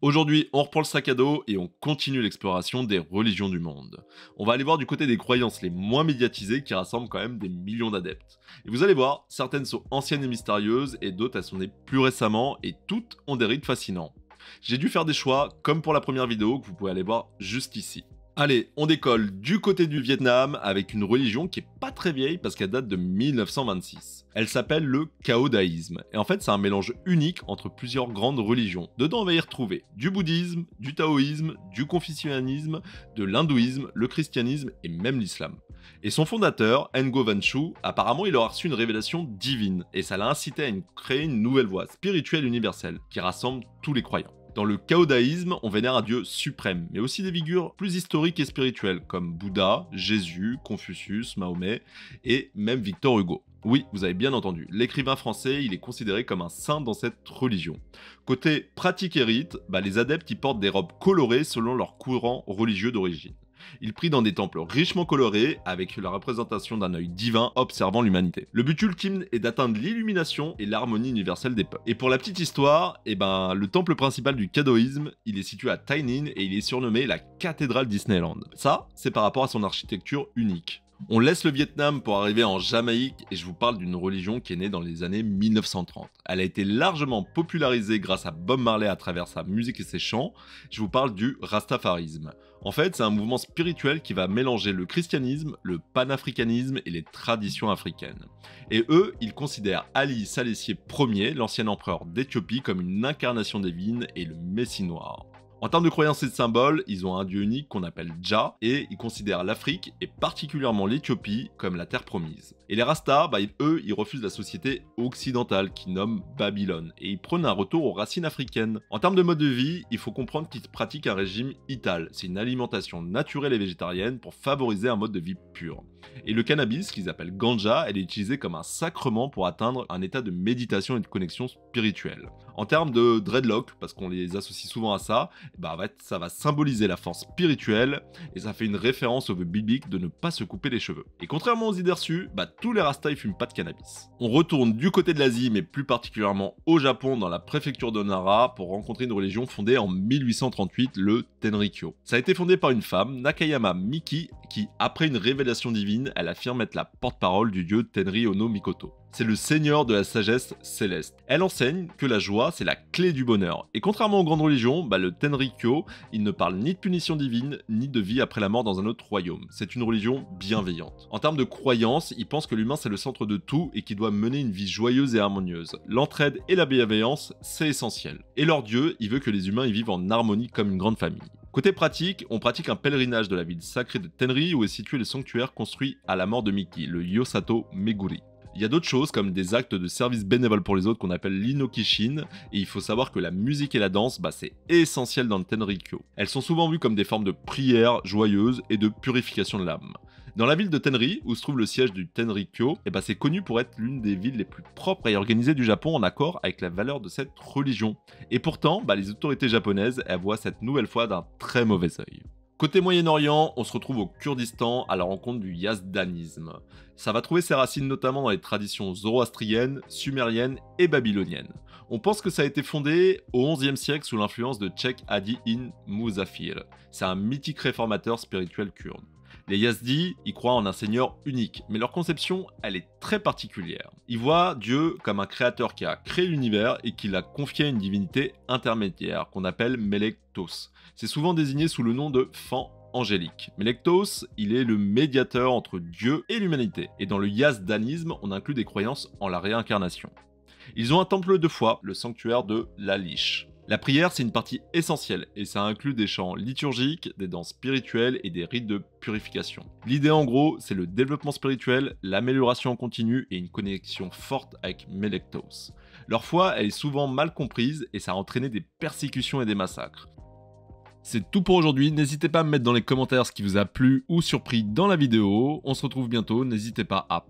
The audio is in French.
Aujourd'hui, on reprend le sac à dos et on continue l'exploration des religions du monde. On va aller voir du côté des croyances les moins médiatisées qui rassemblent quand même des millions d'adeptes. Et vous allez voir, certaines sont anciennes et mystérieuses et d'autres elles sont nées plus récemment et toutes ont des rites fascinants. J'ai dû faire des choix comme pour la première vidéo que vous pouvez aller voir juste ici. Allez, on décolle du côté du Vietnam avec une religion qui est pas très vieille parce qu'elle date de 1926. Elle s'appelle le Caodaïsme. Et en fait, c'est un mélange unique entre plusieurs grandes religions. Dedans, on va y retrouver du bouddhisme, du taoïsme, du confucianisme, de l'hindouisme, le christianisme et même l'islam. Et son fondateur, Ngo Vanchu, apparemment, il aura reçu une révélation divine et ça l'a incité à créer une nouvelle voie spirituelle universelle qui rassemble tous les croyants. Dans le caodaïsme, on vénère un dieu suprême, mais aussi des figures plus historiques et spirituelles, comme Bouddha, Jésus, Confucius, Mahomet et même Victor Hugo. Oui, vous avez bien entendu, l'écrivain français, il est considéré comme un saint dans cette religion. Côté pratique et rite, les adeptes y portent des robes colorées selon leur courant religieux d'origine. Ils prient dans des temples richement colorés, avec la représentation d'un œil divin observant l'humanité. Le but ultime est d'atteindre l'illumination et l'harmonie universelle des peuples. Et pour la petite histoire, le temple principal du caodaïsme, il est situé à Tai Ninh et il est surnommé la cathédrale Disneyland. Ça, c'est par rapport à son architecture unique. On laisse le Vietnam pour arriver en Jamaïque et je vous parle d'une religion qui est née dans les années 1930. Elle a été largement popularisée grâce à Bob Marley à travers sa musique et ses chants. Je vous parle du Rastafarisme. En fait, c'est un mouvement spirituel qui va mélanger le christianisme, le panafricanisme et les traditions africaines. Et eux, ils considèrent Ali Salessier Ier, l'ancien empereur d'Éthiopie, comme une incarnation divine et le Messie noir. En termes de croyances et de symboles, ils ont un dieu unique qu'on appelle Jah, et ils considèrent l'Afrique, et particulièrement l'Éthiopie, comme la terre promise. Et les Rastas, eux, ils refusent la société occidentale, qu'ils nomment Babylone, et ils prônent un retour aux racines africaines. En termes de mode de vie, il faut comprendre qu'ils pratiquent un régime ITAL, c'est une alimentation naturelle et végétarienne pour favoriser un mode de vie pur. Et le cannabis, qu'ils appellent ganja, elle est utilisée comme un sacrement pour atteindre un état de méditation et de connexion spirituelle. En termes de dreadlock, parce qu'on les associe souvent à ça, en fait, ça va symboliser la force spirituelle et ça fait une référence au vœu biblique de ne pas se couper les cheveux. Et contrairement aux idées reçues, tous les Rastas ils fument pas de cannabis. On retourne du côté de l'Asie, mais plus particulièrement au Japon, dans la préfecture de Nara, pour rencontrer une religion fondée en 1838, le Tenrikyo. Ça a été fondé par une femme, Nakayama Miki, qui, après une révélation divine, elle affirme être la porte-parole du dieu Tenri Ono Mikoto. C'est le seigneur de la sagesse céleste. Elle enseigne que la joie, c'est la clé du bonheur. Et contrairement aux grandes religions, le Tenrikyo, il ne parle ni de punition divine, ni de vie après la mort dans un autre royaume. C'est une religion bienveillante. En termes de croyance, ils pensent que l'humain c'est le centre de tout et qu'il doit mener une vie joyeuse et harmonieuse. L'entraide et la bienveillance, c'est essentiel. Et leur dieu, il veut que les humains y vivent en harmonie comme une grande famille. Côté pratique, on pratique un pèlerinage de la ville sacrée de Tenri où est situé le sanctuaire construit à la mort de Miki, le Yosato Meguri. Il y a d'autres choses comme des actes de service bénévole pour les autres qu'on appelle l'inokishin, et il faut savoir que la musique et la danse, c'est essentiel dans le Tenrikyo. Elles sont souvent vues comme des formes de prière joyeuse et de purification de l'âme. Dans la ville de Tenri, où se trouve le siège du Tenrikyo, c'est connu pour être l'une des villes les plus propres et organisées du Japon en accord avec la valeur de cette religion. Et pourtant, les autorités japonaises, elles voient cette nouvelle foi d'un très mauvais œil. Côté Moyen-Orient, on se retrouve au Kurdistan à la rencontre du yazdanisme. Ça va trouver ses racines notamment dans les traditions zoroastriennes, sumériennes et babyloniennes. On pense que ça a été fondé au XIe siècle sous l'influence de Cheikh Hadi ibn Muzaffir. C'est un mythique réformateur spirituel kurde. Les Yazdis, ils croient en un seigneur unique, mais leur conception, elle est très particulière. Ils voient Dieu comme un créateur qui a créé l'univers et qui l'a confié à une divinité intermédiaire, qu'on appelle Melektos. C'est souvent désigné sous le nom de Fan angélique. Melektos, il est le médiateur entre Dieu et l'humanité. Et dans le yazdanisme, on inclut des croyances en la réincarnation. Ils ont un temple de foi, le sanctuaire de Lalish. La prière, c'est une partie essentielle et ça inclut des chants liturgiques, des danses spirituelles et des rites de purification. L'idée en gros, c'est le développement spirituel, l'amélioration en continu et une connexion forte avec Melektos. Leur foi, elle est souvent mal comprise et ça a entraîné des persécutions et des massacres. C'est tout pour aujourd'hui, n'hésitez pas à me mettre dans les commentaires ce qui vous a plu ou surpris dans la vidéo. On se retrouve bientôt, n'hésitez pas à